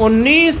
19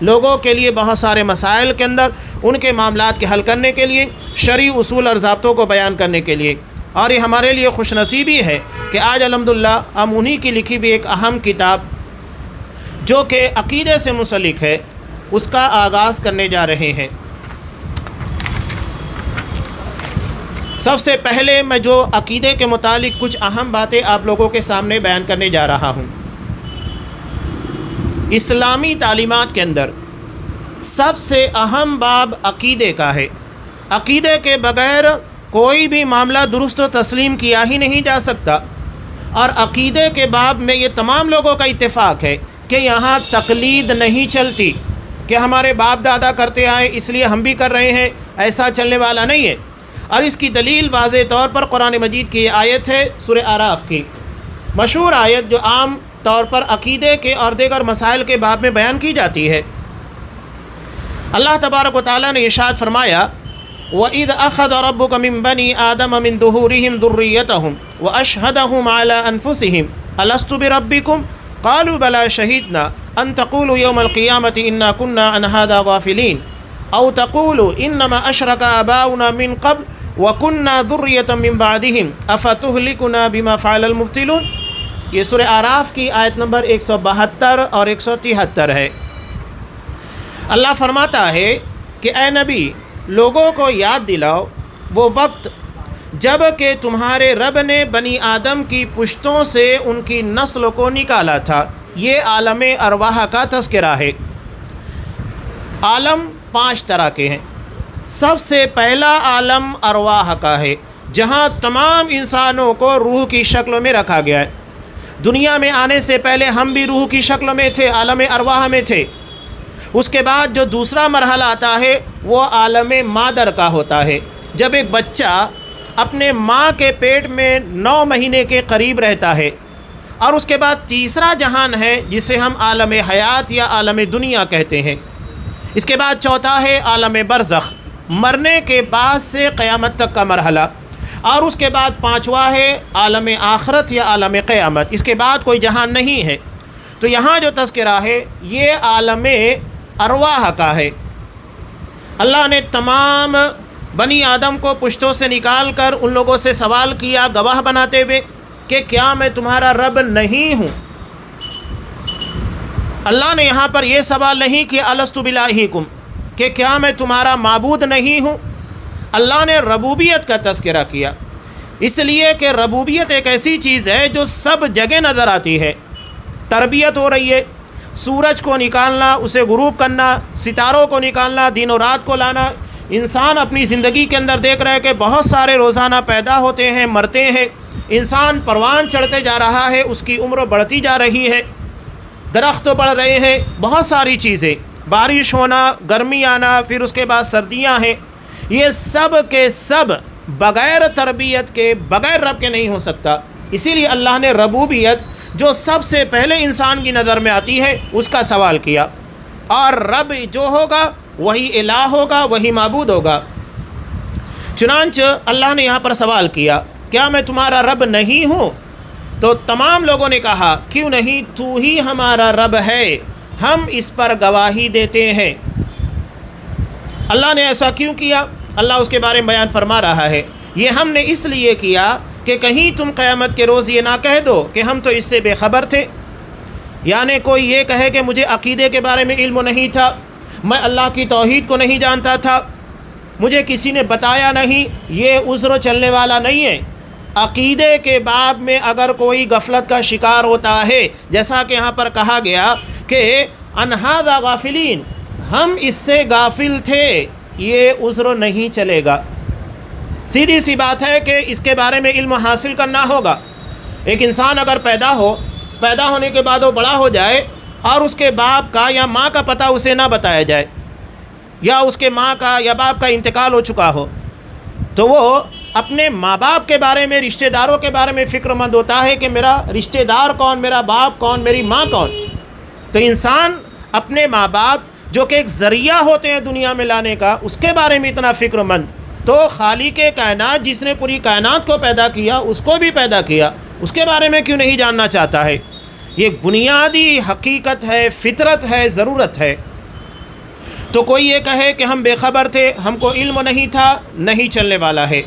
لوگوں کے لیے بہت سارے مسائل کے اندر ان کے معاملات کے حل کرنے کے لیے، شرعی اصول اور ضابطوں کو بیان کرنے کے لیے۔ اور یہ ہمارے لیے خوش نصیبی ہے کہ آج الحمدللہ ہم انہی کی لکھی بھی ایک اہم کتاب جو کہ عقیدے سے منسلک ہے اس کا آغاز کرنے جا رہے ہیں۔ سب سے پہلے میں جو عقیدے کے متعلق کچھ اہم باتیں آپ لوگوں کے سامنے بیان کرنے جا رہا ہوں۔ اسلامی تعلیمات کے اندر سب سے اہم باب عقیدے کا ہے۔ عقیدے کے بغیر کوئی بھی معاملہ درست و تسلیم کیا ہی نہیں جا سکتا، اور عقیدے کے باب میں یہ تمام لوگوں کا اتفاق ہے کہ یہاں تقلید نہیں چلتی کہ ہمارے باپ دادا کرتے آئے اس لیے ہم بھی کر رہے ہیں، ایسا چلنے والا نہیں ہے۔ اور اس کی دلیل واضح طور پر قرآن مجید کی یہ آیت ہے، سورہ اعراف کی مشہور آیت جو عام طور پر عقیدے کے اور دیگر مسائل کے باب میں بیان کی جاتی ہے۔ اللہ تبارک و تعالیٰ نے ارشاد فرمایا، وَإِذْ أَخَذَ رَبُّكَ مِن بَنِي آدَمَ مِن ظُهُورِهِمْ ذُرِّيَّتَهُمْ وَأَشْهَدَهُمْ عَلَىٰ أَنفُسِهِمْ أَلَسْتُ بِرَبِّكُمْ قَالُوا بَلَىٰ شَهِدْنَا أَن تَقُولُوا يَوْمَ الْقِيَامَةِ إِنَّا كُنَّا عَنْ هَٰذَا غَافِلِينَ أَوْ تَقُولُوا إِنَّمَا أَشْرَكَ آبَاؤُنَا مِن قَبْلُ وَكُنَّا ذُرِّيَّةً مِّن بَعْدِهِمْ أَفَتُهْلِكُنَا بِمَا فَعَلَ الْمُبْطِلُونَ۔ یہ سورہ اعراف کی آیت نمبر 172 اور 173 ہے۔ اللہ فرماتا ہے کہ اے نبی، لوگوں کو یاد دلاؤ وہ وقت جب کہ تمہارے رب نے بنی آدم کی پشتوں سے ان کی نسل کو نکالا تھا۔ یہ عالم ارواح کا تذکرہ ہے۔ عالم 5 طرح کے ہیں۔ سب سے پہلا عالم ارواح کا ہے، جہاں تمام انسانوں کو روح کی شکل میں رکھا گیا ہے۔ دنیا میں آنے سے پہلے ہم بھی روح کی شکل میں تھے، عالم ارواح میں تھے۔ اس کے بعد جو دوسرا مرحلہ آتا ہے وہ عالم مادر کا ہوتا ہے، جب ایک بچہ اپنے ماں کے پیٹ میں 9 مہینے کے قریب رہتا ہے۔ اور اس کے بعد تیسرا جہان ہے جسے ہم عالم حیات یا عالم دنیا کہتے ہیں۔ اس کے بعد چوتھا ہے عالم برزخ، مرنے کے بعد سے قیامت تک کا مرحلہ۔ اور اس کے بعد 5واں ہے عالم آخرت یا عالم قیامت۔ اس کے بعد کوئی جہان نہیں ہے۔ تو یہاں جو تذکرہ ہے یہ عالم ارواح کا ہے۔ اللہ نے تمام بنی آدم کو پشتوں سے نکال کر ان لوگوں سے سوال کیا گواہ بناتے ہوئے کہ کیا میں تمہارا رب نہیں ہوں؟ اللہ نے یہاں پر یہ سوال نہیں کیا الستُ بِإِلٰہِکُم کہ کیا میں تمہارا معبود نہیں ہوں۔ اللہ نے ربوبیت کا تذکرہ کیا، اس لیے کہ ربوبیت ایک ایسی چیز ہے جو سب جگہ نظر آتی ہے۔ تربیت ہو رہی ہے، سورج کو نکالنا، اسے غروب کرنا، ستاروں کو نکالنا، دن و رات کو لانا۔ انسان اپنی زندگی کے اندر دیکھ رہا ہے کہ بہت سارے روزانہ پیدا ہوتے ہیں، مرتے ہیں۔ انسان پروان چڑھتے جا رہا ہے، اس کی عمر بڑھتی جا رہی ہے، درخت بڑھ رہے ہیں، بہت ساری چیزیں، بارش ہونا، گرمی آنا، پھر اس کے بعد سردیاں ہیں۔ یہ سب کے سب بغیر تربیت کے، بغیر رب کے نہیں ہو سکتا۔ اسی لیے اللہ نے ربوبیت جو سب سے پہلے انسان کی نظر میں آتی ہے اس کا سوال کیا، اور رب جو ہوگا وہی الہ ہوگا، وہی معبود ہوگا۔ چنانچہ اللہ نے یہاں پر سوال کیا کیا میں تمہارا رب نہیں ہوں؟ تو تمام لوگوں نے کہا کیوں نہیں، تو ہی ہمارا رب ہے، ہم اس پر گواہی دیتے ہیں۔ اللہ نے ایسا کیوں کیا؟ اللہ اس کے بارے میں بیان فرما رہا ہے، یہ ہم نے اس لیے کیا کہ کہیں تم قیامت کے روز یہ نہ کہہ دو کہ ہم تو اس سے بے خبر تھے، یعنی کوئی یہ کہے کہ مجھے عقیدے کے بارے میں علم نہیں تھا، میں اللہ کی توحید کو نہیں جانتا تھا، مجھے کسی نے بتایا نہیں۔ یہ عذر چلنے والا نہیں ہے۔ عقیدے کے باب میں اگر کوئی غفلت کا شکار ہوتا ہے، جیسا کہ یہاں پر کہا گیا کہ عن ھذا غافلین، ہم اس سے غافل تھے، یہ عذر نہیں چلے گا۔ سیدھی سی بات ہے کہ اس کے بارے میں علم حاصل کرنا ہوگا۔ ایک انسان اگر پیدا ہونے کے بعد وہ بڑا ہو جائے اور اس کے باپ کا یا ماں کا پتہ اسے نہ بتایا جائے، یا اس کے ماں کا یا باپ کا انتقال ہو چکا ہو، تو وہ اپنے ماں باپ کے بارے میں، رشتہ داروں کے بارے میں فکر مند ہوتا ہے کہ میرا رشتہ دار کون، میرا باپ کون، میری ماں کون۔ تو انسان اپنے ماں باپ جو کہ ایک ذریعہ ہوتے ہیں دنیا میں لانے کا، اس کے بارے میں اتنا فکر مند، تو خالق کائنات جس نے پوری کائنات کو پیدا کیا، اس کو بھی پیدا کیا، اس کے بارے میں کیوں نہیں جاننا چاہتا ہے؟ یہ بنیادی حقیقت ہے، فطرت ہے، ضرورت ہے۔ تو کوئی یہ کہے کہ ہم بے خبر تھے، ہم کو علم نہیں تھا، نہیں چلنے والا ہے۔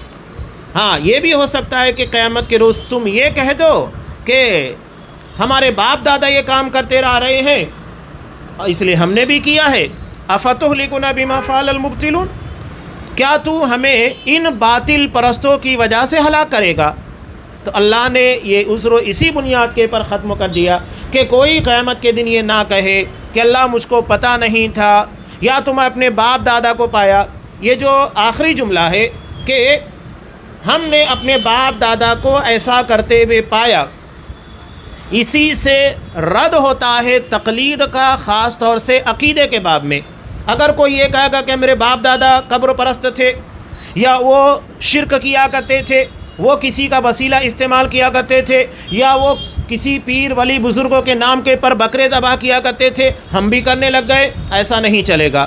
ہاں یہ بھی ہو سکتا ہے کہ قیامت کے روز تم یہ کہہ دو کہ ہمارے باپ دادا یہ کام کرتے آ رہے ہیں اس لیے ہم نے بھی کیا ہے۔ افتہلکنا بما فعل المبطلون، کیا تو ہمیں ان باطل پرستوں کی وجہ سے ہلاک کرے گا؟ تو اللہ نے یہ عذر اسی بنیاد کے پر ختم کر دیا کہ کوئی قیامت کے دن یہ نہ کہے کہ اللہ مجھ کو پتہ نہیں تھا یا تم اپنے باپ دادا کو پایا۔ یہ جو آخری جملہ ہے کہ ہم نے اپنے باپ دادا کو ایسا کرتے ہوئے پایا، اسی سے رد ہوتا ہے تقلید کا، خاص طور سے عقیدے کے باب میں۔ اگر کوئی یہ کہے گا کہ میرے باپ دادا قبر پرست تھے، یا وہ شرک کیا کرتے تھے، وہ کسی کا وسیلہ استعمال کیا کرتے تھے، یا وہ کسی پیر ولی بزرگوں کے نام کے پر بکرے ذبح کیا کرتے تھے، ہم بھی کرنے لگ گئے، ایسا نہیں چلے گا۔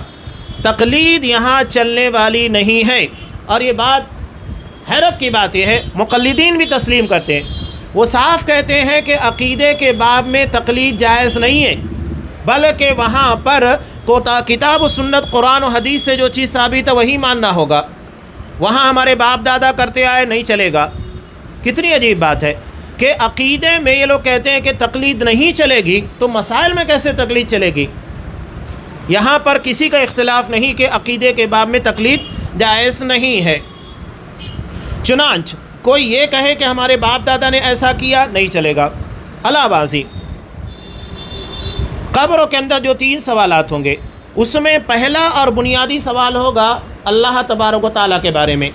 تقلید یہاں چلنے والی نہیں ہے۔ اور یہ بات حیرت کی بات یہ ہے، مقلدین بھی تسلیم کرتے ہیں، وہ صاف کہتے ہیں کہ عقیدے کے باب میں تقلید جائز نہیں ہے، بلکہ وہاں پر کتاب و سنت، قرآن و حدیث سے جو چیز ثابت ہے وہی ماننا ہوگا۔ وہاں ہمارے باپ دادا کرتے آئے نہیں چلے گا۔ کتنی عجیب بات ہے کہ عقیدے میں یہ لوگ کہتے ہیں کہ تقلید نہیں چلے گی، تو مسائل میں کیسے تقلید چلے گی؟ یہاں پر کسی کا اختلاف نہیں کہ عقیدے کے باب میں تقلید جائز نہیں ہے۔ چنانچہ کوئی یہ کہے کہ ہمارے باپ دادا نے ایسا کیا، نہیں چلے گا۔ اللہ بازی، قبروں کے اندر جو 3 سوالات ہوں گے، اس میں پہلا اور بنیادی سوال ہوگا اللہ تبارک و تعالیٰ کے بارے میں۔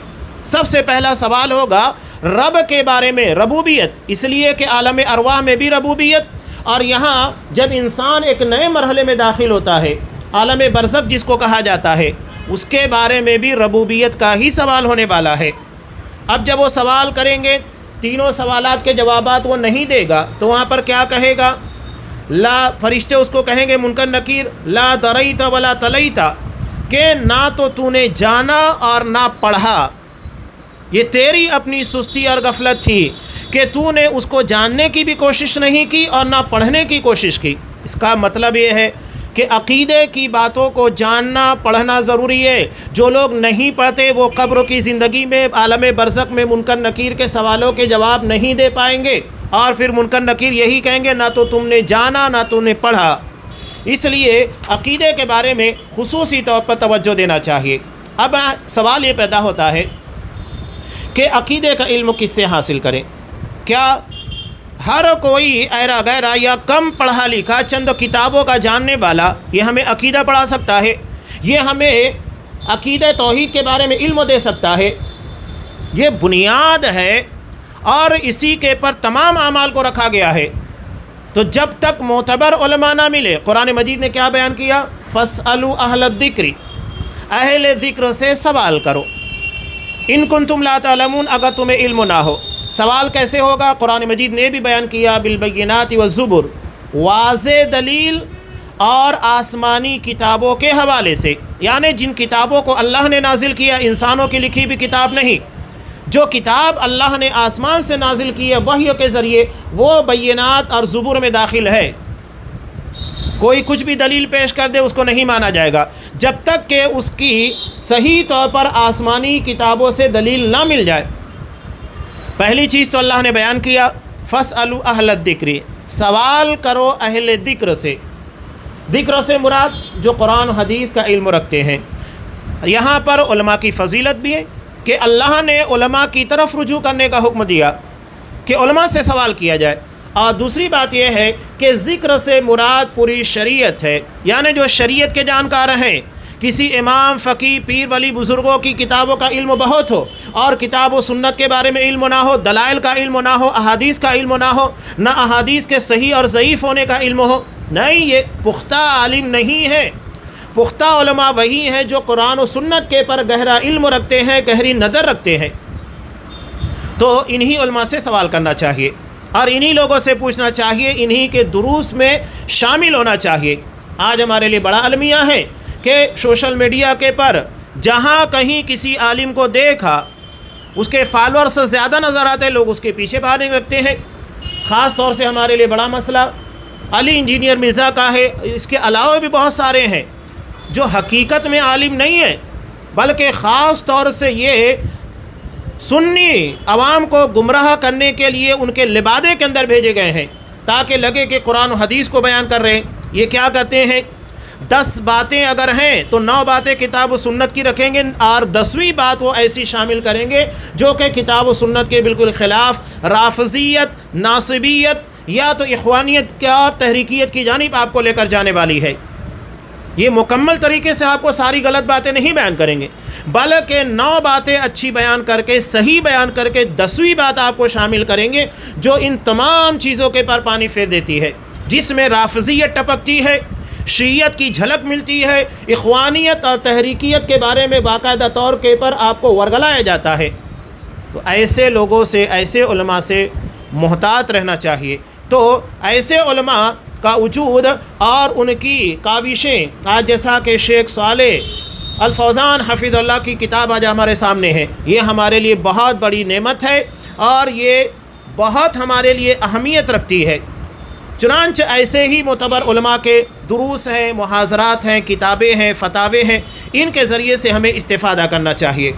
سب سے پہلا سوال ہوگا رب کے بارے میں، ربوبیت، اس لیے کہ عالم ارواح میں بھی ربوبیت، اور یہاں جب انسان ایک نئے مرحلے میں داخل ہوتا ہے، عالم برزخ جس کو کہا جاتا ہے، اس کے بارے میں بھی ربوبیت کا ہی سوال ہونے والا ہے۔ اب جب وہ سوال کریں گے، تینوں سوالات کے جوابات وہ نہیں دے گا، تو وہاں پر کیا کہے گا؟ لا، فرشتے اس کو کہیں گے منکر نکیر، لا دریت ولا تلیت، کہ نہ تو نے جانا اور نہ پڑھا، یہ تیری اپنی سستی اور غفلت تھی کہ تو نے اس کو جاننے کی بھی کوشش نہیں کی اور نہ پڑھنے کی کوشش کی۔ اس کا مطلب یہ ہے کہ عقیدے کی باتوں کو جاننا پڑھنا ضروری ہے۔ جو لوگ نہیں پڑھتے وہ قبر کی زندگی میں، عالم برزخ میں منکر نکیر کے سوالوں کے جواب نہیں دے پائیں گے، اور پھر منکر نکیر یہی کہیں گے نہ تو تم نے جانا نہ تم نے پڑھا۔ اس لیے عقیدے کے بارے میں خصوصی طور پر توجہ دینا چاہیے۔ اب سوال یہ پیدا ہوتا ہے کہ عقیدے کا علم کس سے حاصل کریں؟ کیا ہر کوئی ایرا غیرا یا کم پڑھا لکھا چند کتابوں کا جاننے والا یہ ہمیں عقیدہ پڑھا سکتا ہے؟ یہ ہمیں عقیدہ توحید کے بارے میں علم دے سکتا ہے؟ یہ بنیاد ہے اور اسی کے پر تمام اعمال کو رکھا گیا ہے۔ تو جب تک معتبر علماء نہ ملے، قرآن مجید نے کیا بیان کیا؟ فاسألوا اہل الذکر، اہل ذکر سے سوال کرو، ان کنتم لا تعلمون، اگر تمہیں علم نہ ہو۔ سوال کیسے ہوگا؟ قرآن مجید نے بھی بیان کیا، بالبینات والزبر، واضح دلیل اور آسمانی کتابوں کے حوالے سے، یعنی جن کتابوں کو اللہ نے نازل کیا، انسانوں کی لکھی بھی کتاب نہیں، جو کتاب اللہ نے آسمان سے نازل کی ہے وحی کے ذریعے، وہ بینات اور زبر میں داخل ہے۔ کوئی کچھ بھی دلیل پیش کر دے اس کو نہیں مانا جائے گا جب تک کہ اس کی صحیح طور پر آسمانی کتابوں سے دلیل نہ مل جائے۔ پہلی چیز تو اللہ نے بیان کیا، فاسألوا اہل الذکر، سوال کرو اہل ذکر سے۔ ذکر سے مراد جو قرآن و حدیث کا علم رکھتے ہیں۔ یہاں پر علماء کی فضیلت بھی ہے کہ اللہ نے علماء کی طرف رجوع کرنے کا حکم دیا کہ علماء سے سوال کیا جائے۔ اور دوسری بات یہ ہے کہ ذکر سے مراد پوری شریعت ہے، یعنی جو شریعت کے جانکار ہیں۔ کسی امام، فقیہ، پیر ولی بزرگوں کی کتابوں کا علم بہت ہو اور کتاب و سنت کے بارے میں علم نہ ہو، دلائل کا علم نہ ہو، احادیث کا علم نہ ہو، نہ احادیث کے صحیح اور ضعیف ہونے کا علم ہو، نہیں، یہ پختہ عالم نہیں ہے۔ پختہ علماء وہی ہیں جو قرآن و سنت کے پر گہرا علم رکھتے ہیں، گہری نظر رکھتے ہیں۔ تو انہی علماء سے سوال کرنا چاہیے اور انہی لوگوں سے پوچھنا چاہیے، انہی کے دروس میں شامل ہونا چاہیے۔ آج ہمارے لیے بڑا المیہ ہے کہ سوشل میڈیا کے پر جہاں کہیں کسی عالم کو دیکھا، اس کے فالوور سے زیادہ نظر آتے، لوگ اس کے پیچھے بھاگنے لگتے ہیں۔ خاص طور سے ہمارے لیے بڑا مسئلہ علی انجینئر مرزا کا ہے، اس کے علاوہ بھی بہت سارے ہیں جو حقیقت میں عالم نہیں ہے، بلکہ خاص طور سے یہ سنی عوام کو گمراہ کرنے کے لیے ان کے لبادے کے اندر بھیجے گئے ہیں تاکہ لگے کہ قرآن و حدیث کو بیان کر رہے ہیں۔ یہ کیا کرتے ہیں، 10 باتیں اگر ہیں تو 9 باتیں کتاب و سنت کی رکھیں گے اور 10ویں بات وہ ایسی شامل کریں گے جو کہ کتاب و سنت کے بالکل خلاف، رافضیت، ناصبیت یا تو اخوانیت کا تحریکیت کی جانب آپ کو لے کر جانے والی ہے۔ یہ مکمل طریقے سے آپ کو ساری غلط باتیں نہیں بیان کریں گے، بلکہ 9 باتیں اچھی بیان کر کے، صحیح بیان کر کے 10ویں بات آپ کو شامل کریں گے جو ان تمام چیزوں کے پر پانی پھیر دیتی ہے، جس میں رافضیت ٹپکتی ہے، شیعت کی جھلک ملتی ہے، اخوانیت اور تحریکیت کے بارے میں باقاعدہ طور کے پر آپ کو ورگلایا جاتا ہے۔ تو ایسے لوگوں سے، ایسے علماء سے محتاط رہنا چاہیے۔ تو ایسے علماء کا وجود اور ان کی کاوشیں، آج جیسا کہ شیخ صالح الفوزان حفظ اللہ کی کتاب آج ہمارے سامنے ہے، یہ ہمارے لیے بہت بڑی نعمت ہے اور یہ بہت ہمارے لیے اہمیت رکھتی ہے۔ چنانچہ ایسے ہی معتبر علماء کے دروس ہیں، محاضرات ہیں، کتابیں ہیں، فتاوے ہیں، ان کے ذریعے سے ہمیں استفادہ کرنا چاہیے۔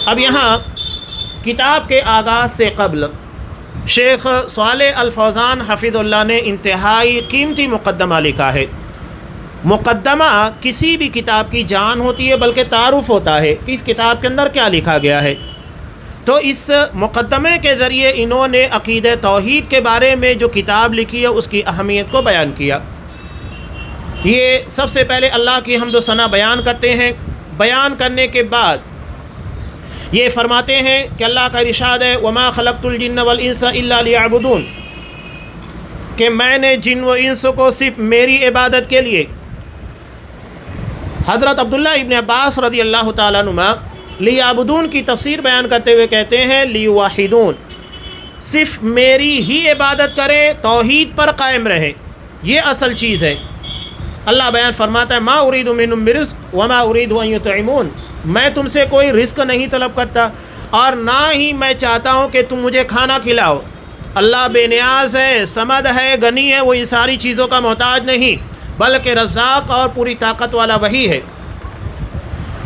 اب یہاں کتاب کے آغاز سے قبل شیخ صالح الفوزان حفظ اللہ نے انتہائی قیمتی مقدمہ لکھا ہے۔ مقدمہ کسی بھی کتاب کی جان ہوتی ہے، بلکہ تعارف ہوتا ہے کہ اس کتاب کے اندر کیا لکھا گیا ہے۔ تو اس مقدمے کے ذریعے انہوں نے عقیدہ توحید کے بارے میں جو کتاب لکھی ہے اس کی اہمیت کو بیان کیا۔ یہ سب سے پہلے اللہ کی حمد و ثنا بیان کرتے ہیں، بیان کرنے کے بعد یہ فرماتے ہیں کہ اللہ کا ارشاد ہے وَمَا خَلَقْتُ الْجِنَّ وَالْإِنسَ إِلَّا لِيَعْبُدُونَ، کہ میں نے جن و انس کو صرف میری عبادت کے لیے۔ حضرت عبداللہ ابن عباس رضی اللہ تعالیٰ عنہما لیعبدون کی تفسیر بیان کرتے ہوئے کہتے ہیں لیوحدون، صرف میری ہی عبادت کرے، توحید پر قائم رہے، یہ اصل چیز ہے۔ اللہ بیان فرماتا ہے ما اريد منهم من رزق وما اريد ان يطعمون، میں تم سے کوئی رزق نہیں طلب کرتا اور نہ ہی میں چاہتا ہوں کہ تم مجھے کھانا کھلاؤ۔ اللہ بے نیاز ہے، صمد ہے، غنی ہے، وہ ان ساری چیزوں کا محتاج نہیں، بلکہ رزاق اور پوری طاقت والا وہی ہے۔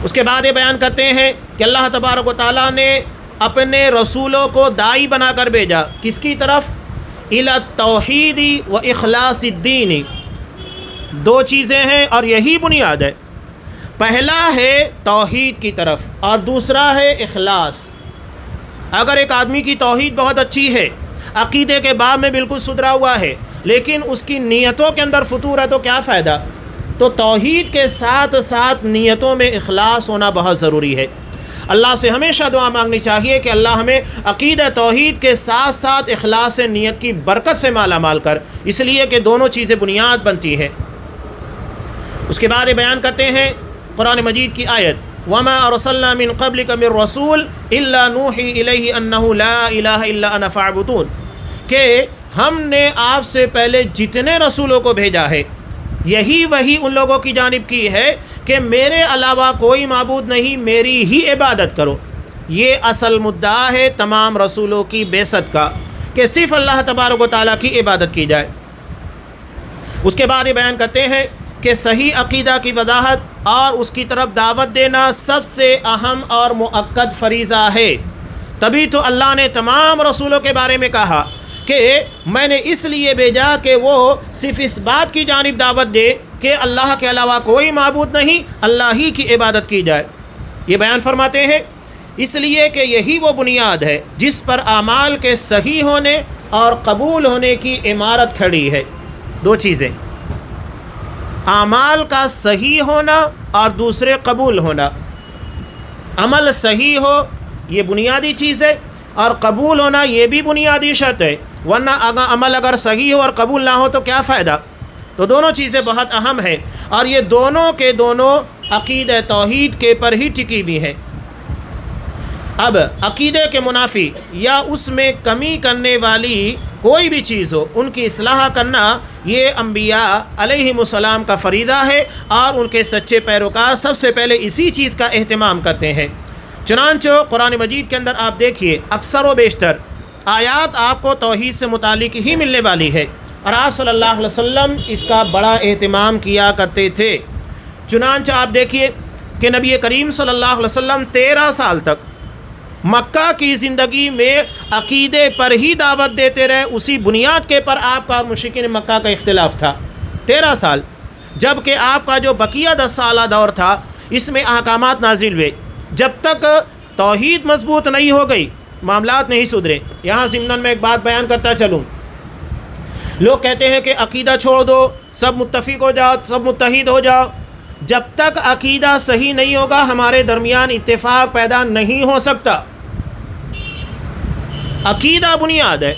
اس کے بعد یہ بیان کرتے ہیں کہ اللہ تبارک و تعالیٰ نے اپنے رسولوں کو داعی بنا کر بھیجا، کس کی طرف؟ الی التوحید و اخلاص الدین۔ 2 چیزیں ہیں اور یہی بنیاد ہے، پہلا ہے توحید کی طرف اور دوسرا ہے اخلاص۔ اگر ایک آدمی کی توحید بہت اچھی ہے، عقیدے کے باب میں بالکل سدھرا ہوا ہے، لیکن اس کی نیتوں کے اندر فتور ہے تو کیا فائدہ؟ تو توحید کے ساتھ ساتھ نیتوں میں اخلاص ہونا بہت ضروری ہے۔ اللہ سے ہمیشہ دعا مانگنی چاہیے کہ اللہ ہمیں عقیدہ توحید کے ساتھ ساتھ اخلاص نیت کی برکت سے مالا مال کر، اس لیے کہ دونوں چیزیں بنیاد بنتی ہے۔ اس کے بعد یہ بیان کرتے ہیں قرآن مجید کی آیت وَمَا أَرْسَلْنَا مِن قَبْلِكَ مِن رَّسُولٍ إِلَّا نُوحِي إِلَيْهِ أَنَّهُ لَا إِلَٰهَ إِلَّا أَنَا فَاعْبُدُونِ، کہ ہم نے آپ سے پہلے جتنے رسولوں کو بھیجا ہے یہی وہی ان لوگوں کی جانب کی ہے کہ میرے علاوہ کوئی معبود نہیں، میری ہی عبادت کرو۔ یہ اصل مدعا ہے تمام رسولوں کی بعثت کا کہ صرف اللہ تبارک و تعالیٰ کی عبادت کی جائے۔ اس کے بعد یہ بیان کرتے ہیں کہ صحیح عقیدہ کی وضاحت اور اس کی طرف دعوت دینا سب سے اہم اور مؤکد فریضہ ہے۔ تبھی تو اللہ نے تمام رسولوں کے بارے میں کہا کہ میں نے اس لیے بھیجا کہ وہ صرف اس بات کی جانب دعوت دے کہ اللہ کے علاوہ کوئی معبود نہیں، اللہ ہی کی عبادت کی جائے۔ یہ بیان فرماتے ہیں اس لیے کہ یہی وہ بنیاد ہے جس پر اعمال کے صحیح ہونے اور قبول ہونے کی عمارت کھڑی ہے۔ 2 چیزیں، اعمال کا صحیح ہونا اور دوسرے قبول ہونا۔ عمل صحیح ہو یہ بنیادی چیز ہے اور قبول ہونا یہ بھی بنیادی شرط ہے، ورنہ عمل اگر صحیح ہو اور قبول نہ ہو تو کیا فائدہ؟ تو دونوں چیزیں بہت اہم ہیں اور یہ دونوں کے دونوں عقیدہ توحید کے پر ہی ٹکی بھی ہیں۔ اب عقیدے کے منافی یا اس میں کمی کرنے والی کوئی بھی چیز ہو ان کی اصلاح کرنا یہ انبیاء علیہم السلام کا فریضہ ہے اور ان کے سچے پیروکار سب سے پہلے اسی چیز کا اہتمام کرتے ہیں۔ چنانچہ قرآن مجید کے اندر آپ دیکھیے اکثر و بیشتر آیات آپ کو توحید سے متعلق ہی ملنے والی ہے، اور آپ صلی اللہ علیہ وسلم اس کا بڑا اہتمام کیا کرتے تھے۔ چنانچہ آپ دیکھیے کہ نبی کریم صلی اللہ علیہ وسلم 13 سال تک مکہ کی زندگی میں عقیدے پر ہی دعوت دیتے رہے، اسی بنیاد کے پر آپ کا مشرکین مکہ کا اختلاف تھا 13 سال، جبکہ آپ کا جو بقیہ 10 سالہ دور تھا اس میں احکامات نازل ہوئے۔ جب تک توحید مضبوط نہیں ہو گئی معاملات نہیں سدھرے۔ یہاں ضمن میں ایک بات بیان کرتا چلوں، لوگ کہتے ہیں کہ عقیدہ چھوڑ دو، سب متفق ہو جاؤ، سب متحد ہو جاؤ۔ جب تک عقیدہ صحیح نہیں ہوگا ہمارے درمیان اتفاق پیدا نہیں ہو سکتا۔ عقیدہ بنیاد ہے۔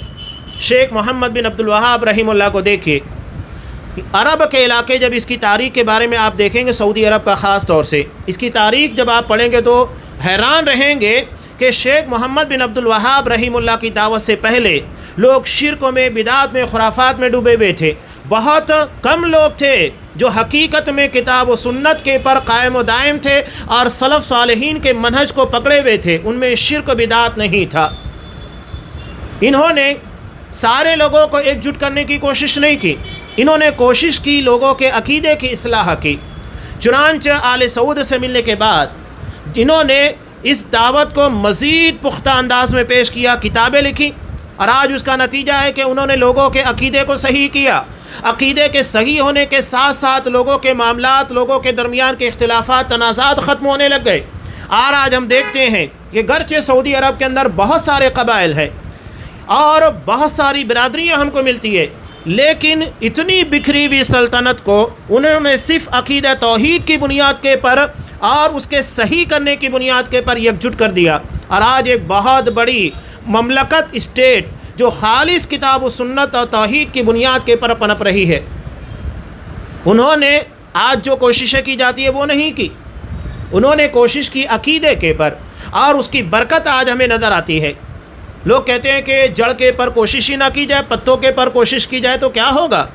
شیخ محمد بن عبد الوہاب رحمہ اللہ کو دیکھیے، عرب کے علاقے جب اس کی تاریخ کے بارے میں آپ دیکھیں گے، سعودی عرب کا خاص طور سے اس کی تاریخ جب آپ پڑھیں گے تو حیران رہیں گے کہ شیخ محمد بن عبد الوہاب رحمہ اللہ کی دعوت سے پہلے لوگ شرک میں، بدعات میں، خرافات میں ڈوبے ہوئے تھے۔ بہت کم لوگ تھے جو حقیقت میں کتاب و سنت کے پر قائم و دائم تھے اور سلف صالحین کے منہج کو پکڑے ہوئے تھے، ان میں شرک و بدعات نہیں تھا۔ انہوں نے سارے لوگوں کو ایک جٹ کرنے کی کوشش نہیں کی، انہوں نے کوشش کی لوگوں کے عقیدے کی اصلاح کی۔ چنانچہ آل سعود سے ملنے کے بعد جنہوں نے اس دعوت کو مزید پختہ انداز میں پیش کیا، کتابیں لکھی، اور آج اس کا نتیجہ ہے کہ انہوں نے لوگوں کے عقیدے کو صحیح کیا۔ عقیدے کے صحیح ہونے کے ساتھ ساتھ لوگوں کے معاملات، لوگوں کے درمیان کے اختلافات، تنازعات ختم ہونے لگ گئے۔ اور آج ہم دیکھتے ہیں کہ گرچہ سعودی عرب کے اندر بہت سارے قبائل ہیں اور بہت ساری برادریاں ہم کو ملتی ہے، لیکن اتنی بکھری ہوئی سلطنت کو انہوں نے صرف عقیدہ توحید کی بنیاد کے پر اور اس کے صحیح کرنے کی بنیاد کے پر یکجٹ کر دیا، اور آج ایک بہت بڑی مملکت، اسٹیٹ جو خالص کتاب و سنت اور توحید کی بنیاد کے پر پنپ رہی ہے، انہوں نے آج جو کوششیں کی جاتی ہے وہ نہیں کی، انہوں نے کوشش کی عقیدے کے پر، اور اس کی برکت آج ہمیں نظر آتی ہے۔ لوگ کہتے ہیں کہ جڑ کے پر کوشش ہی نہ کی جائے، پتوں کے پر کوشش کی جائے تو کیا ہوگا؟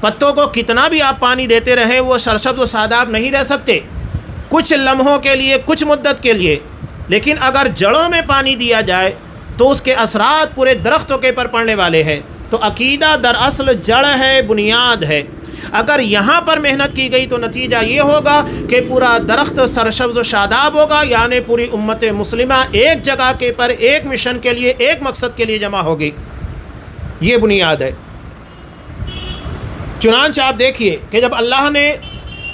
پتوں کو کتنا بھی آپ پانی دیتے رہیں وہ سرسبز و شاداب نہیں رہ سکتے، کچھ لمحوں کے لیے، کچھ مدت کے لیے، لیکن اگر جڑوں میں پانی دیا جائے تو اس کے اثرات پورے درختوں کے پر پڑنے والے ہیں۔ تو عقیدہ دراصل جڑ ہے، بنیاد ہے۔ اگر یہاں پر محنت کی گئی تو نتیجہ یہ ہوگا کہ پورا درخت سرسبز و شاداب ہوگا، یعنی پوری امت مسلمہ ایک جگہ کے پر، ایک مشن کے لیے، ایک مقصد کے لیے جمع ہوگی۔ یہ بنیاد ہے۔ چنانچہ آپ دیکھیے کہ جب اللہ نے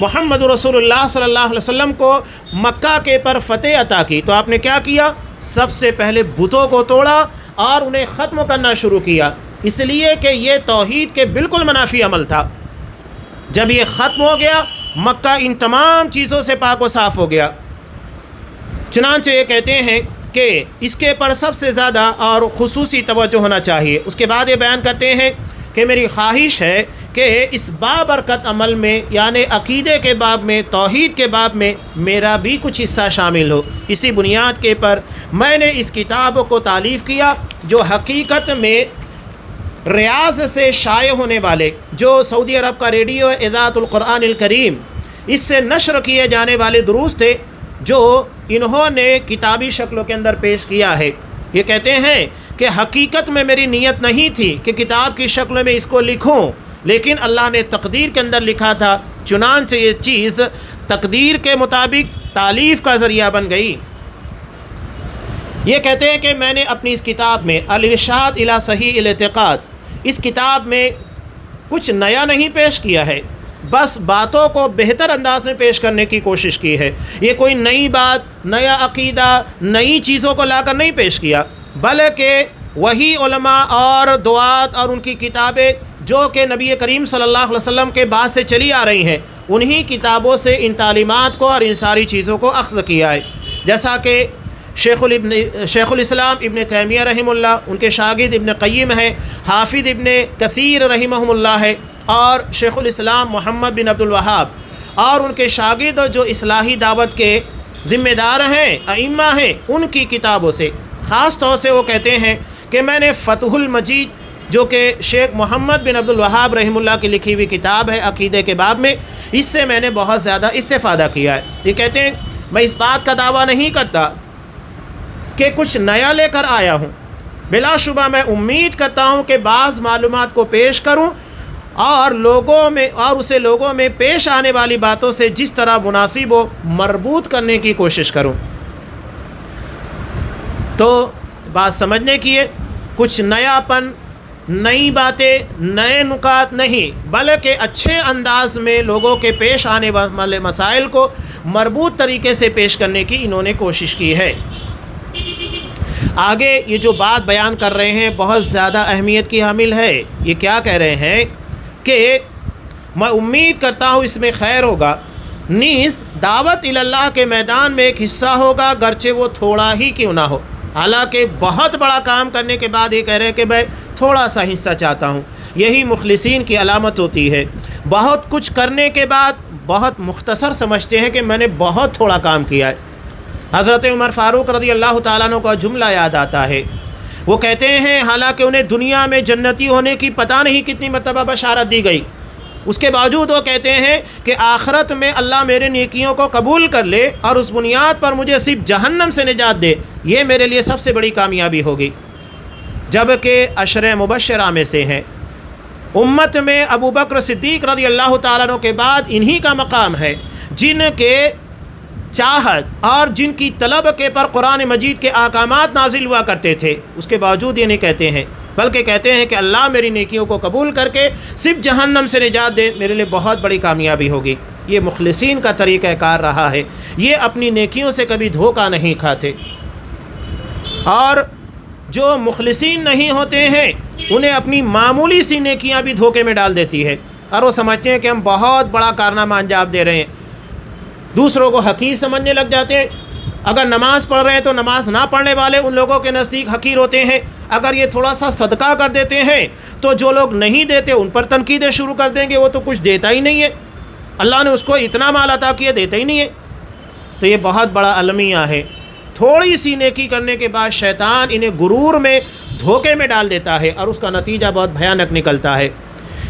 محمد رسول اللہ صلی اللہ علیہ وسلم کو مکہ کے پر فتح عطا کی تو آپ نے کیا کیا؟ سب سے پہلے بتوں کو توڑا اور انہیں ختم کرنا شروع کیا، اس لیے کہ یہ توحید کے بالکل منافی عمل تھا۔ جب یہ ختم ہو گیا مکہ ان تمام چیزوں سے پاک و صاف ہو گیا۔ چنانچہ یہ کہتے ہیں کہ اس کے پر سب سے زیادہ اور خصوصی توجہ ہونا چاہیے۔ اس کے بعد یہ بیان کرتے ہیں کہ میری خواہش ہے کہ اس بابرکت عمل میں، یعنی عقیدے کے باب میں، توحید کے باب میں میرا بھی کچھ حصہ شامل ہو۔ اسی بنیاد کے پر میں نے اس کتاب کو تالیف کیا، جو حقیقت میں ریاض سے شائع ہونے والے، جو سعودی عرب کا ریڈیو اذاعۃ القرآن الکریم، اس سے نشر کیے جانے والے دروس تھے، جو انہوں نے کتابی شکلوں کے اندر پیش کیا ہے۔ یہ کہتے ہیں کہ حقیقت میں میری نیت نہیں تھی کہ کتاب کی شکل میں اس کو لکھوں، لیکن اللہ نے تقدیر کے اندر لکھا تھا، چنانچہ یہ چیز تقدیر کے مطابق تالیف کا ذریعہ بن گئی۔ یہ کہتے ہیں کہ میں نے اپنی اس کتاب میں الارشاد الی صحیح الاعتقاد، اس کتاب میں کچھ نیا نہیں پیش کیا ہے، بس باتوں کو بہتر انداز میں پیش کرنے کی کوشش کی ہے۔ یہ کوئی نئی بات، نیا عقیدہ، نئی چیزوں کو لا کر نہیں پیش کیا، بلکہ وہی علماء اور دعات اور ان کی کتابیں جو کہ نبی کریم صلی اللہ علیہ وسلم کے بعد سے چلی آ رہی ہیں، انہی کتابوں سے ان تعلیمات کو اور ان ساری چیزوں کو اخذ کیا ہے۔ جیسا کہ شیخ الاسلام ابن تیمیہ رحمہ اللہ، ان کے شاگرد ابن قیم ہیں، حافظ ابن کثیر رحمہ اللہ ہے، اور شیخ الاسلام محمد بن عبد الوہاب، اور ان کے شاگرد جو اصلاحی دعوت کے ذمہ دار ہیں، ائمہ ہیں، ان کی کتابوں سے خاص طور سے وہ کہتے ہیں کہ میں نے فتح المجید، جو کہ شیخ محمد بن عبد الوہاب رحمہ اللہ کی لکھی ہوئی کتاب ہے عقیدے کے باب میں، اس سے میں نے بہت زیادہ استفادہ کیا ہے۔ یہ کہتے ہیں میں اس بات کا دعویٰ نہیں کرتا کہ کچھ نیا لے کر آیا ہوں، بلا شبہ میں امید کرتا ہوں کہ بعض معلومات کو پیش کروں اور اسے لوگوں میں پیش آنے والی باتوں سے جس طرح مناسب ہو مربوط کرنے کی کوشش کروں۔ تو بات سمجھنے کی ہے، کچھ نیا پن، نئی باتیں، نئے نکات نہیں، بلکہ اچھے انداز میں لوگوں کے پیش آنے والے مسائل کو مربوط طریقے سے پیش کرنے کی انہوں نے کوشش کی ہے۔ آگے یہ جو بات بیان کر رہے ہیں بہت زیادہ اہمیت کی حامل ہے۔ یہ کیا کہہ رہے ہیں کہ میں امید کرتا ہوں اس میں خیر ہوگا، نیز دعوت اللہ کے میدان میں ایک حصہ ہوگا، گرچہ وہ تھوڑا ہی کیوں نہ ہو۔ حالانکہ بہت بڑا کام کرنے کے بعد یہ کہہ رہے ہیں کہ میں تھوڑا سا حصہ چاہتا ہوں۔ یہی مخلصین کی علامت ہوتی ہے، بہت کچھ کرنے کے بعد بہت مختصر سمجھتے ہیں کہ میں نے بہت تھوڑا کام کیا ہے۔ حضرت عمر فاروق رضی اللہ تعالیٰ عنہ کا جملہ یاد آتا ہے، وہ کہتے ہیں حالانکہ انہیں دنیا میں جنتی ہونے کی پتہ نہیں کتنی مرتبہ بشارت دی گئی، اس کے باوجود وہ کہتے ہیں کہ آخرت میں اللہ میرے نیکیوں کو قبول کر لے اور اس بنیاد پر مجھے صرف جہنم سے نجات دے، یہ میرے لیے سب سے بڑی کامیابی ہوگی۔ جبکہ عشرہ مبشرہ میں سے ہیں۔ امت میں ابو بکر صدیق رضی اللہ تعالیٰ عنہ کے بعد انہی کا مقام ہے جن کے چاہت اور جن کی طلب کے پر قرآن مجید کے احکامات نازل ہوا کرتے تھے، اس کے باوجود یہ نہیں کہتے ہیں، بلکہ کہتے ہیں کہ اللہ میری نیکیوں کو قبول کر کے صرف جہنم سے نجات دے، میرے لیے بہت بڑی کامیابی ہوگی۔ یہ مخلصین کا طریقہ کار رہا ہے، یہ اپنی نیکیوں سے کبھی دھوکہ نہیں کھاتے۔ اور جو مخلصین نہیں ہوتے ہیں انہیں اپنی معمولی سی نیکیاں بھی دھوکے میں ڈال دیتی ہے، اور وہ سمجھتے ہیں کہ ہم بہت بڑا کارنامہ انجام دے رہے ہیں، دوسروں کو حقیر سمجھنے لگ جاتے ہیں۔ اگر نماز پڑھ رہے ہیں تو نماز نہ پڑھنے والے ان لوگوں کے نزدیک حقیر ہوتے ہیں۔ اگر یہ تھوڑا سا صدقہ کر دیتے ہیں تو جو لوگ نہیں دیتے ان پر تنقیدیں شروع کر دیں گے، وہ تو کچھ دیتا ہی نہیں ہے، اللہ نے اس کو اتنا مال عطا کیا دیتا ہی نہیں ہے۔ تو یہ بہت بڑا المیہ ہے۔ تھوڑی سی نیکی کرنے کے بعد شیطان انہیں غرور میں، دھوکے میں ڈال دیتا ہے، اور اس کا نتیجہ بہت بھیانک نکلتا ہے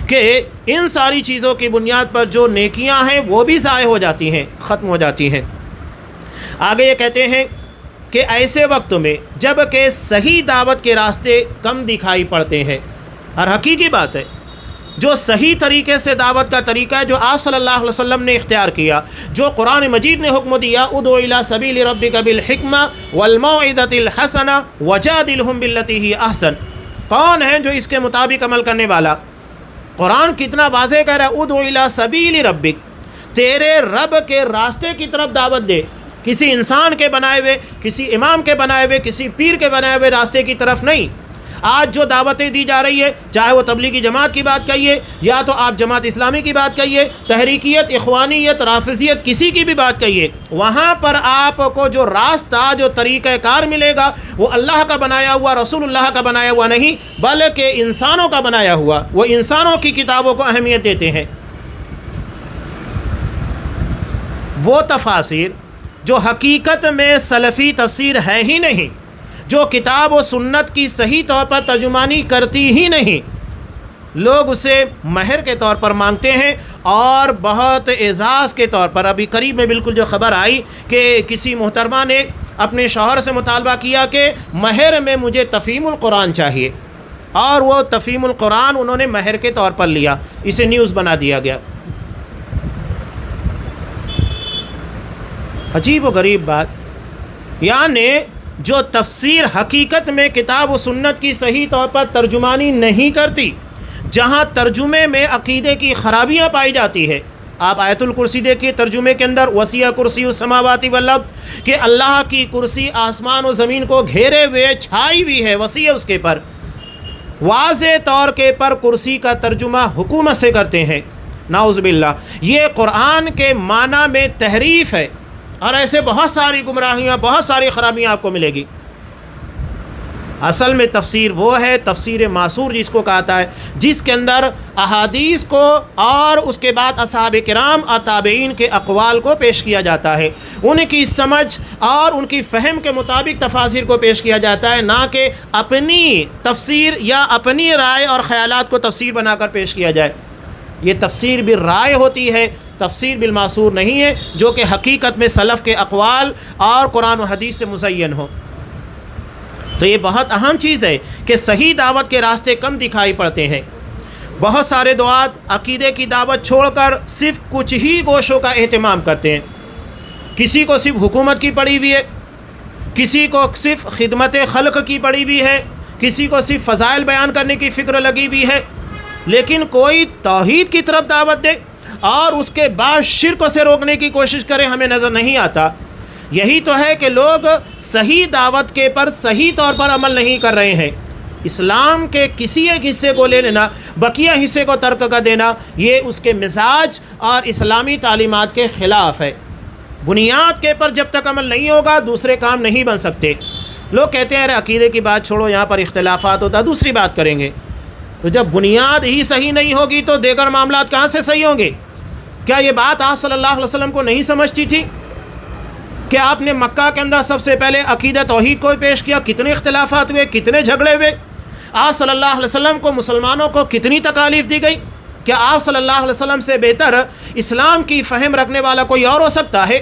کہ ان ساری چیزوں کی بنیاد پر جو نیکیاں ہیں وہ بھی ضائع ہو جاتی ہیں، ختم ہو جاتی ہیں۔ آگے یہ کہتے ہیں کہ ایسے وقت میں جب کہ صحیح دعوت کے راستے کم دکھائی پڑتے ہیں، اور حقیقی بات ہے جو صحیح طریقے سے دعوت کا طریقہ ہے جو آپ صلی اللہ علیہ وسلم نے اختیار کیا، جو قرآن مجید نے حکم دیا، ادعو الی سبیل ربک بالحکمہ والموعظۃ الحسنہ وجادلہم باللتی ہی احسن، کون ہے جو اس کے مطابق عمل کرنے والا؟ قرآن کتنا واضح کہہ رہا ہے، ادعو الی سبیل ربک، تیرے رب کے راستے کی طرف دعوت دے، کسی انسان کے بنائے ہوئے، کسی امام کے بنائے ہوئے، کسی پیر کے بنائے ہوئے راستے کی طرف نہیں۔ آج جو دعوتیں دی جا رہی ہے، چاہے وہ تبلیغی جماعت کی بات کہیے یا تو آپ جماعت اسلامی کی بات کہیے، تحریکیت، اخوانیت، رافضیت، کسی کی بھی بات کہیے، وہاں پر آپ کو جو راستہ، جو طریقہ کار ملے گا وہ اللہ کا بنایا ہوا، رسول اللہ کا بنایا ہوا نہیں، بلکہ انسانوں کا بنایا ہوا۔ وہ انسانوں کی کتابوں کو اہمیت دیتے ہیں۔ وہ تفاسیر جو حقیقت میں سلفی تفسیر ہے ہی نہیں، جو کتاب و سنت کی صحیح طور پر ترجمانی کرتی ہی نہیں، لوگ اسے مہر کے طور پر مانگتے ہیں اور بہت اعزاز کے طور پر۔ ابھی قریب میں بالکل جو خبر آئی کہ کسی محترمہ نے اپنے شوہر سے مطالبہ کیا کہ مہر میں مجھے تفہیم القرآن چاہیے، اور وہ تفہیم القرآن انہوں نے مہر کے طور پر لیا، اسے نیوز بنا دیا گیا۔ عجیب و غریب بات، یعنی جو تفسیر حقیقت میں کتاب و سنت کی صحیح طور پر ترجمانی نہیں کرتی، جہاں ترجمے میں عقیدے کی خرابیاں پائی جاتی ہے۔ آپ آیت الکرسی دیکھیے، ترجمے کے اندر وسیع کرسی السماوات والارض، کہ اللہ کی کرسی آسمان و زمین کو گھیرے ہوئے چھائی ہوئی ہے، وسیع اس کے پر۔ واضح طور کے پر کرسی کا ترجمہ حکومت سے کرتے ہیں، نعوذ باللہ۔ یہ قرآن کے معنی میں تحریف ہے، اور ایسے بہت ساری گمراہیاں، بہت ساری خرابیاں آپ کو ملے گی۔ اصل میں تفسیر وہ ہے، تفسیر معصور جس کو کہتا ہے، جس کے اندر احادیث کو اور اس کے بعد اصحاب کرام اور تابعین کے اقوال کو پیش کیا جاتا ہے، ان کی سمجھ اور ان کی فہم کے مطابق تفاسیر کو پیش کیا جاتا ہے، نہ کہ اپنی تفسیر یا اپنی رائے اور خیالات کو تفسیر بنا کر پیش کیا جائے۔ یہ تفسیر بالرائے ہوتی ہے، تفسیر بالمعصور نہیں ہے، جو کہ حقیقت میں سلف کے اقوال اور قرآن و حدیث سے مزین ہو۔ تو یہ بہت اہم چیز ہے کہ صحیح دعوت کے راستے کم دکھائی پڑتے ہیں۔ بہت سارے دعات عقیدے کی دعوت چھوڑ کر صرف کچھ ہی گوشوں کا اہتمام کرتے ہیں۔ کسی کو صرف حکومت کی پڑی ہوئی ہے، کسی کو صرف خدمت خلق کی پڑی ہوئی ہے، کسی کو صرف فضائل بیان کرنے کی فکر لگی ہوئی ہے، لیکن کوئی توحید کی طرف دعوت دے اور اس کے بعد شرک سے روکنے کی کوشش کرے ہمیں نظر نہیں آتا۔ یہی تو ہے کہ لوگ صحیح دعوت کے پر صحیح طور پر عمل نہیں کر رہے ہیں۔ اسلام کے کسی ایک حصے کو لے لینا، بقیہ حصے کو ترک کر دینا، یہ اس کے مزاج اور اسلامی تعلیمات کے خلاف ہے۔ بنیاد کے پر جب تک عمل نہیں ہوگا دوسرے کام نہیں بن سکتے۔ لوگ کہتے ہیں ارے عقیدے کی بات چھوڑو، یہاں پر اختلافات ہوتا، دوسری بات کریں گے۔ تو جب بنیاد ہی صحیح نہیں ہوگی تو دیگر معاملات کہاں سے صحیح ہوں گے؟ کیا یہ بات آپ صلی اللہ علیہ وسلم کو نہیں سمجھتی تھی کہ آپ نے مکہ کے اندر سب سے پہلے عقیدہ توحید کو پیش کیا؟ کتنے اختلافات ہوئے، کتنے جھگڑے ہوئے، آپ صلی اللہ علیہ وسلم کو مسلمانوں کو کتنی تکالیف دی گئی؟ کیا آپ صلی اللہ علیہ وسلم سے بہتر اسلام کی فہم رکھنے والا کوئی اور ہو سکتا ہے؟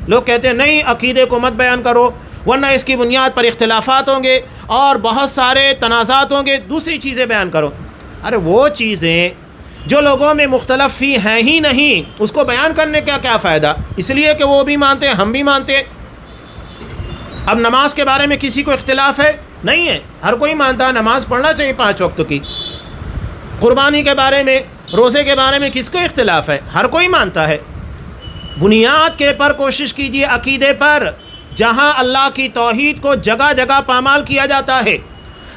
لوگ کہتے ہیں نہیں عقیدے کو مت بیان کرو ورنہ اس کی بنیاد پر اختلافات ہوں گے اور بہت سارے تنازعات ہوں گے، دوسری چیزیں بیان کرو۔ ارے وہ چیزیں جو لوگوں میں مختلف فی ہیں ہی نہیں، اس کو بیان کرنے کا کیا فائدہ؟ اس لیے کہ وہ بھی مانتے ہیں، ہم بھی مانتے ہیں۔ اب نماز کے بارے میں کسی کو اختلاف ہے؟ نہیں ہے، ہر کوئی مانتا ہے نماز پڑھنا چاہیے 5 وقت کی۔ قربانی کے بارے میں، روزے کے بارے میں کس کو اختلاف ہے؟ ہر کوئی مانتا ہے۔ بنیاد کے پر کوشش کیجیے عقیدے پر، جہاں اللہ کی توحید کو جگہ جگہ پامال کیا جاتا ہے،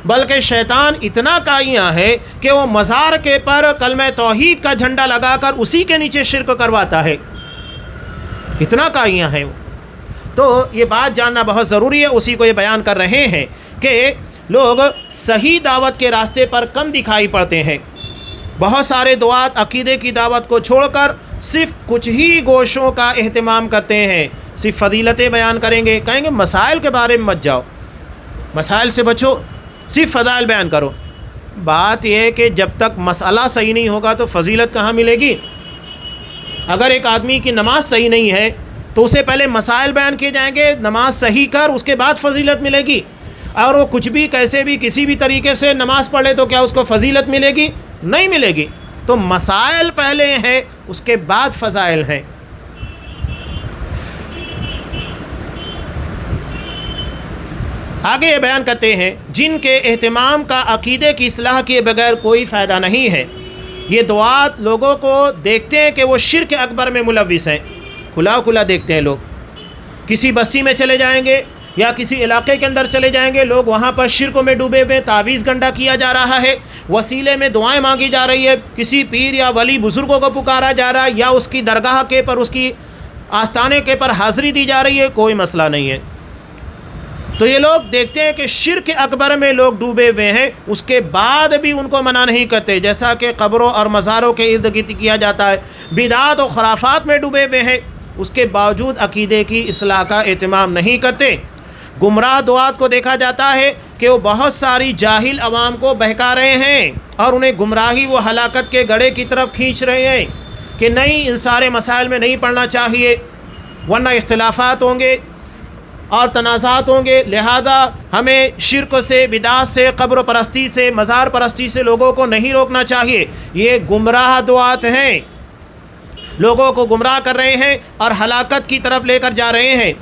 بلکہ شیطان اتنا کائیاں ہے کہ وہ مزار کے پر کلمہ توحید کا جھنڈا لگا کر اسی کے نیچے شرک کرواتا ہے، اتنا کائیاں ہے وہ۔ تو یہ بات جاننا بہت ضروری ہے، اسی کو یہ بیان کر رہے ہیں کہ لوگ صحیح دعوت کے راستے پر کم دکھائی پڑتے ہیں۔ بہت سارے دعات عقیدے کی دعوت کو چھوڑ کر صرف کچھ ہی گوشوں کا اہتمام کرتے ہیں، صرف فضیلتیں بیان کریں گے، کہیں گے مسائل کے بارے میں مت جاؤ، مسائل سے بچو، صرف فضائل بیان کرو۔ بات یہ ہے کہ جب تک مسئلہ صحیح نہیں ہوگا تو فضیلت کہاں ملے گی؟ اگر ایک آدمی کی نماز صحیح نہیں ہے تو اسے پہلے مسائل بیان کیے جائیں گے، نماز صحیح کر، اس کے بعد فضیلت ملے گی۔ اور وہ کچھ بھی کیسے بھی کسی بھی طریقے سے نماز پڑھے تو کیا اس کو فضیلت ملے گی؟ نہیں ملے گی۔ تو مسائل پہلے ہیں، اس کے بعد فضائل ہیں۔ آگے یہ بیان کرتے ہیں جن کے اہتمام کا عقیدے کی اصلاح کیے بغیر کوئی فائدہ نہیں ہے۔ یہ دعات لوگوں کو دیکھتے ہیں کہ وہ شرک اکبر میں ملوث ہیں، کھلا کھلا دیکھتے ہیں لوگ۔ کسی بستی میں چلے جائیں گے یا کسی علاقے کے اندر چلے جائیں گے، لوگ وہاں پر شرک میں ڈوبے ہوئے، تعویذ گنڈا کیا جا رہا ہے، وسیلے میں دعائیں مانگی جا رہی ہے، کسی پیر یا ولی بزرگوں کو پکارا جا رہا ہے یا اس کی درگاہ کے پر، اس کی آستانے کے پر حاضری دی جا رہی ہے، کوئی مسئلہ نہیں ہے۔ تو یہ لوگ دیکھتے ہیں کہ شرک اکبر میں لوگ ڈوبے ہوئے ہیں، اس کے بعد بھی ان کو منع نہیں کرتے، جیسا کہ قبروں اور مزاروں کے ارد گرد کیا جاتا ہے، بدعات و خرافات میں ڈوبے ہوئے ہیں، اس کے باوجود عقیدے کی اصلاح کا اہتمام نہیں کرتے۔ گمراہ دعات کو دیکھا جاتا ہے کہ وہ بہت ساری جاہل عوام کو بہکا رہے ہیں اور انہیں گمراہی و ہلاکت کے گڑھے کی طرف کھینچ رہے ہیں کہ نہیں، ان سارے مسائل میں نہیں پڑھنا چاہیے ورنہ اختلافات ہوں گے اور تنازعات ہوں گے، لہذا ہمیں شرک سے، بدعات سے، قبر پرستی سے، مزار پرستی سے لوگوں کو نہیں روکنا چاہیے۔ یہ گمراہ دعات ہیں، لوگوں کو گمراہ کر رہے ہیں اور ہلاکت کی طرف لے کر جا رہے ہیں۔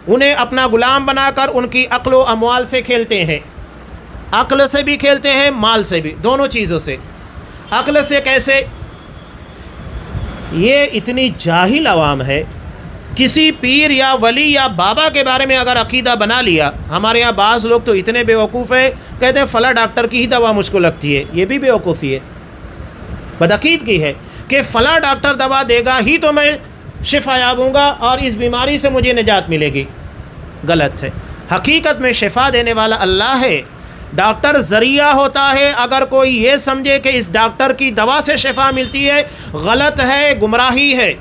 انہیں اپنا غلام بنا کر ان کی عقل و اموال سے کھیلتے ہیں، عقل سے بھی کھیلتے ہیں، مال سے بھی، دونوں چیزوں سے۔ عقل سے کیسے؟ یہ اتنی جاہل عوام ہے، کسی پیر یا ولی یا بابا کے بارے میں اگر عقیدہ بنا لیا، ہمارے یہاں بعض لوگ تو اتنے بیوقوف ہیں، کہتے ہیں فلاں ڈاکٹر کی ہی دوا مجھ کو لگتی ہے، یہ بھی بیوقوفی ہے، بدعقیدگی ہے کہ فلاں ڈاکٹر دوا دے گا ہی تو میں شفا یاب ہوں گا اور اس بیماری سے مجھے نجات ملے گی۔ غلط ہے، حقیقت میں شفا دینے والا اللہ ہے، ڈاکٹر ذریعہ ہوتا ہے۔ اگر کوئی یہ سمجھے کہ اس ڈاکٹر کی دوا سے شفا ملتی ہے، غلط ہے، گمراہی ہے،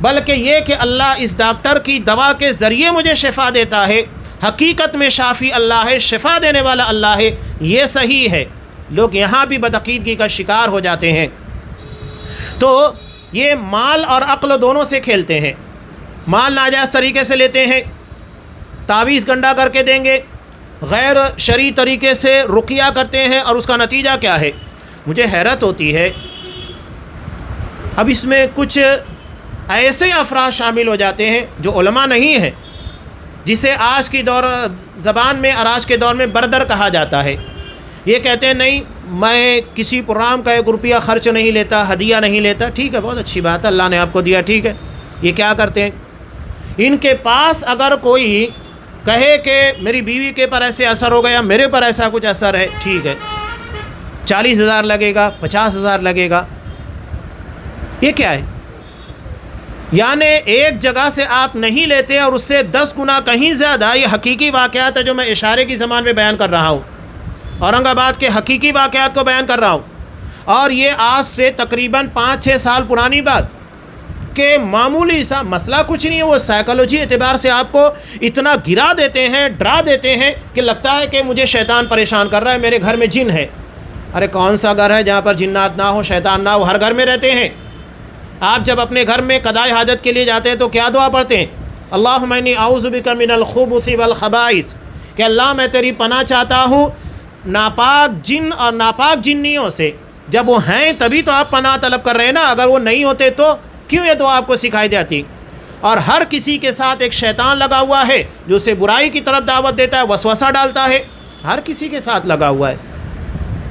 بلکہ یہ کہ اللہ اس ڈاکٹر کی دوا کے ذریعے مجھے شفا دیتا ہے، حقیقت میں شافی اللہ ہے، شفا دینے والا اللہ ہے، یہ صحیح ہے۔ لوگ یہاں بھی بدعقیدگی کا شکار ہو جاتے ہیں۔ تو یہ مال اور عقل دونوں سے کھیلتے ہیں، مال ناجائز طریقے سے لیتے ہیں، تعویذ گنڈا کر کے دیں گے، غیر شرعی طریقے سے رقیہ کرتے ہیں، اور اس کا نتیجہ کیا ہے؟ مجھے حیرت ہوتی ہے، اب اس میں کچھ ایسے افراد شامل ہو جاتے ہیں جو علماء نہیں ہیں، جسے آج کی زبان میں اور آج کے دور میں بردر کہا جاتا ہے۔ یہ کہتے ہیں نہیں، میں کسی پروگرام کا 1 روپیہ خرچ نہیں لیتا، ہدیہ نہیں لیتا۔ ٹھیک ہے، بہت اچھی بات ہے، اللہ نے آپ کو دیا، ٹھیک ہے۔ یہ کیا کرتے ہیں؟ ان کے پاس اگر کوئی کہے کہ میری بیوی کے پر ایسے اثر ہو گیا، میرے پر ایسا کچھ اثر ہے، ٹھیک ہے، 40,000 لگے گا، 50,000 لگے گا۔ یہ کیا ہے؟ یعنی ایک جگہ سے آپ نہیں لیتے اور اس سے 10 گنا کہیں زیادہ۔ یہ حقیقی واقعات ہے جو میں اشارے کی زبان میں بیان کر رہا ہوں، اورنگ آباد کے حقیقی واقعات کو بیان کر رہا ہوں، اور یہ آج سے تقریباً 5-6 سال پرانی بات کہ معمولی سا مسئلہ کچھ نہیں ہے، وہ سائیکالوجی اعتبار سے آپ کو اتنا گرا دیتے ہیں، ڈرا دیتے ہیں کہ لگتا ہے کہ مجھے شیطان پریشان کر رہا ہے، میرے گھر میں جن ہے۔ ارے کون سا گھر ہے جہاں پر جنات نہ ہو، شیطان نہ ہو؟ ہر گھر میں رہتے ہیں۔ آپ جب اپنے گھر میں قضائے حاجت کے لیے جاتے ہیں تو کیا دعا پڑھتے ہیں؟ اللہم انی اعوذ بک من الخبث والخبائث، کہ اللہ میں تیری پناہ چاہتا ہوں ناپاک جن اور ناپاک جنیوں سے۔ جب وہ ہیں تبھی تو آپ پناہ طلب کر رہے ہیں نا، اگر وہ نہیں ہوتے تو کیوں یہ دعا آپ کو سکھائی جاتی؟ اور ہر کسی کے ساتھ ایک شیطان لگا ہوا ہے جو اسے برائی کی طرف دعوت دیتا ہے، وسوسہ ڈالتا ہے، ہر کسی کے ساتھ لگا ہوا ہے۔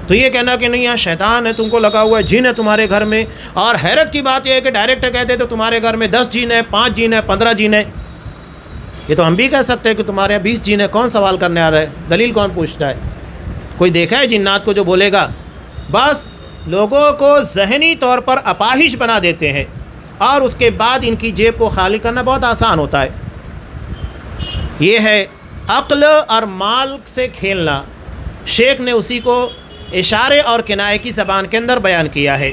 تو یہ کہنا کہ نہیں یہاں شیطان ہے، تم کو لگا ہوا ہے، جن ہے تمہارے گھر میں، اور حیرت کی بات یہ ہے کہ ڈائریکٹ کہتے تو تمہارے گھر میں 10 جن ہے، 5 جن ہے، 15 جن ہے۔ یہ تو ہم بھی کہہ سکتے ہیں کہ تمہارے یہاں 20 جن ہے، کون سوال کرنے آ رہا ہے؟ دلیل کون پوچھتا ہے؟ کوئی دیکھا ہے جنات کو جو بولے گا؟ بس لوگوں کو ذہنی طور پر اپاہج بنا دیتے ہیں، اور اس کے بعد ان کی جیب کو خالی کرنا بہت آسان ہوتا ہے۔ یہ ہے عقل اور مال سے کھیلنا۔ شیخ نے اسی کو اشارے اور کنایے کی زبان کے اندر بیان کیا ہے۔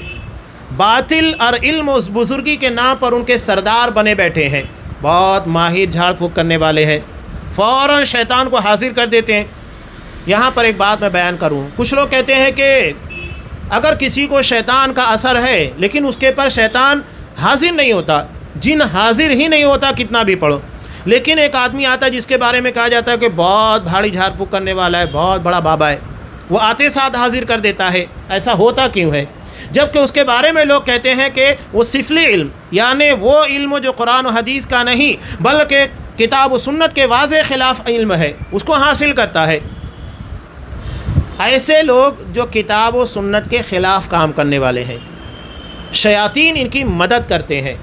باطل اور علم اس بزرگی کے نام پر ان کے سردار بنے بیٹھے ہیں، بہت ماہر جھاڑ پھونک کرنے والے ہیں، فوراً شیطان کو حاضر کر دیتے ہیں۔ یہاں پر ایک بات میں بیان کروں، کچھ لوگ کہتے ہیں کہ اگر کسی کو شیطان کا اثر ہے لیکن اس کے پر شیطان حاضر نہیں ہوتا، جن حاضر ہی نہیں ہوتا کتنا بھی پڑھو، لیکن ایک آدمی آتا ہے جس کے بارے میں کہا جاتا ہے کہ بہت بھاری جھاڑ پھونک کرنے والا ہے، بہت بڑا بابا ہے، وہ آتے ساتھ حاضر کر دیتا ہے۔ ایسا ہوتا کیوں ہے؟ جبکہ اس کے بارے میں لوگ کہتے ہیں کہ وہ سفلی علم، یعنی وہ علم جو قرآن و حدیث کا نہیں بلکہ کتاب و سنت کے واضح خلاف علم ہے، اس کو حاصل کرتا ہے۔ ایسے لوگ جو کتاب و سنت کے خلاف کام کرنے والے ہیں، شیاطین ان کی مدد کرتے ہیں،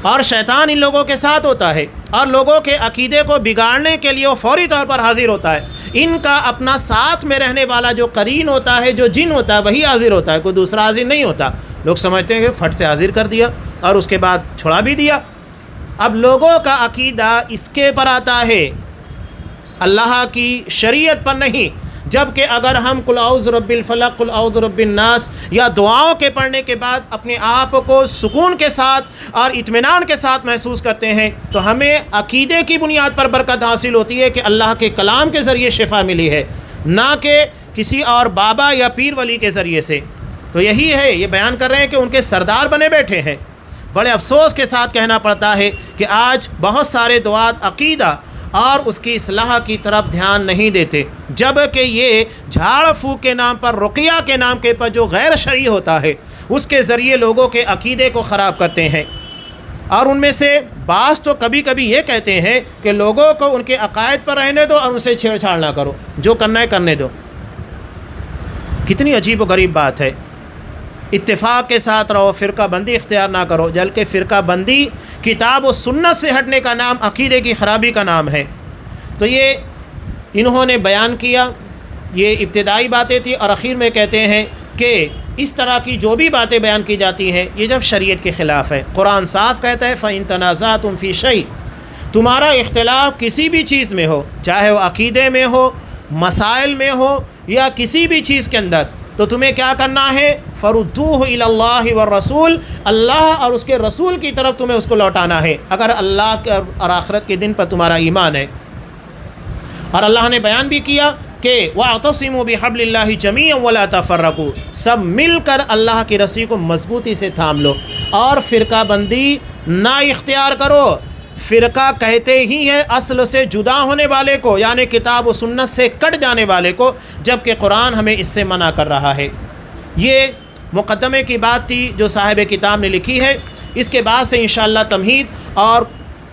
اور شیطان ان لوگوں کے ساتھ ہوتا ہے، اور لوگوں کے عقیدے کو بگاڑنے کے لیے وہ فوری طور پر حاضر ہوتا ہے۔ ان کا اپنا ساتھ میں رہنے والا جو قرین ہوتا ہے، جو جن ہوتا ہے، وہی حاضر ہوتا ہے، کوئی دوسرا حاضر نہیں ہوتا۔ لوگ سمجھتے ہیں کہ پھٹ سے حاضر کر دیا اور اس کے بعد چھڑا بھی دیا۔ اب لوگوں کا عقیدہ اس کے پر آتا ہے، اللہ کی شریعت پر نہیں۔ جبکہ اگر ہم قل اعوذ برب الفلق، قل اعوذ برب الناس یا دعاؤں کے پڑھنے کے بعد اپنے آپ کو سکون کے ساتھ اور اطمینان کے ساتھ محسوس کرتے ہیں تو ہمیں عقیدے کی بنیاد پر برکت حاصل ہوتی ہے کہ اللہ کے کلام کے ذریعے شفا ملی ہے، نہ کہ کسی اور بابا یا پیر ولی کے ذریعے سے۔ تو یہی ہے، یہ بیان کر رہے ہیں کہ ان کے سردار بنے بیٹھے ہیں۔ بڑے افسوس کے ساتھ کہنا پڑتا ہے کہ آج بہت سارے دعات عقیدہ اور اس کی اصلاح کی طرف دھیان نہیں دیتے، جبکہ یہ جھاڑ پھونک کے نام پر، رقیہ کے نام کے پر جو غیر شرعی ہوتا ہے، اس کے ذریعے لوگوں کے عقیدے کو خراب کرتے ہیں۔ اور ان میں سے بعض تو کبھی کبھی یہ کہتے ہیں کہ لوگوں کو ان کے عقائد پر رہنے دو اور ان سے چھیڑ چھاڑ نہ کرو، جو کرنا ہے کرنے دو۔ کتنی عجیب و غریب بات ہے۔ اتفاق کے ساتھ رہو، فرقہ بندی اختیار نہ کرو، بلکہ فرقہ بندی کتاب و سنت سے ہٹنے کا نام عقیدے کی خرابی کا نام ہے۔ تو یہ انہوں نے بیان کیا، یہ ابتدائی باتیں تھیں، اور اخیر میں کہتے ہیں کہ اس طرح کی جو بھی باتیں بیان کی جاتی ہیں یہ جب شریعت کے خلاف ہے۔ قرآن صاف کہتا ہے فَإِن تَنَازَعْتُمْ فِي شَيْءٍ، تمہارا اختلاف کسی بھی چیز میں ہو، چاہے وہ عقیدے میں ہو، مسائل میں ہو، یا کسی بھی چیز کے اندر، تو تمہیں کیا کرنا ہے؟ فَرُدُّوهُ إِلَى اللَّهِ وَالرَّسُولِ، اللہ اور اس کے رسول کی طرف تمہیں اس کو لوٹانا ہے، اگر اللہ اور آخرت کے دن پر تمہارا ایمان ہے۔ اور اللہ نے بیان بھی کیا کہ وَاعْتَصِمُوا بِحَبْلِ اللَّهِ جَمِيعًا وَلَا تَفَرَّقُوا، سب مل کر اللہ کی رسی کو مضبوطی سے تھام لو، اور فرقہ بندی نہ اختیار کرو۔ فرقہ کہتے ہی ہیں اصل سے جدا ہونے والے کو، یعنی کتاب و سنت سے کٹ جانے والے کو، جبکہ قرآن ہمیں اس سے منع کر رہا ہے۔ یہ مقدمے کی بات تھی جو صاحب کتاب نے لکھی ہے۔ اس کے بعد سے انشاءاللہ تمہید اور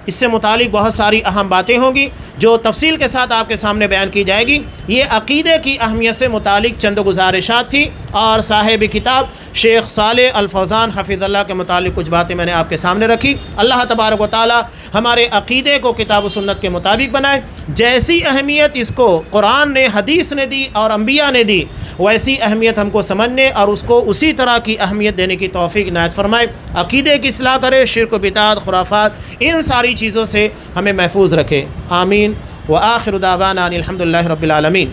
اس سے متعلق بہت ساری اہم باتیں ہوں گی جو تفصیل کے ساتھ آپ کے سامنے بیان کی جائے گی۔ یہ عقیدے کی اہمیت سے متعلق چند گزارشات تھی، اور صاحب کتاب شیخ صالح الفوزان حفظ اللہ کے متعلق کچھ باتیں میں نے آپ کے سامنے رکھی۔ اللہ تبارک و تعالی ہمارے عقیدے کو کتاب و سنت کے مطابق بنائے، جیسی اہمیت اس کو قرآن نے، حدیث نے دی اور انبیاء نے دی، ویسی اہمیت ہم کو سمجھنے اور اس کو اسی طرح کی اہمیت دینے کی توفیق عنایت فرمائے۔ عقیدے کی اصلاح کرے، شرک و بدعت، خرافات، ان ساری چیزوں سے ہمیں محفوظ رکھے۔ آمین۔ وآخر دعوانا ان الحمد للہ رب العالمین۔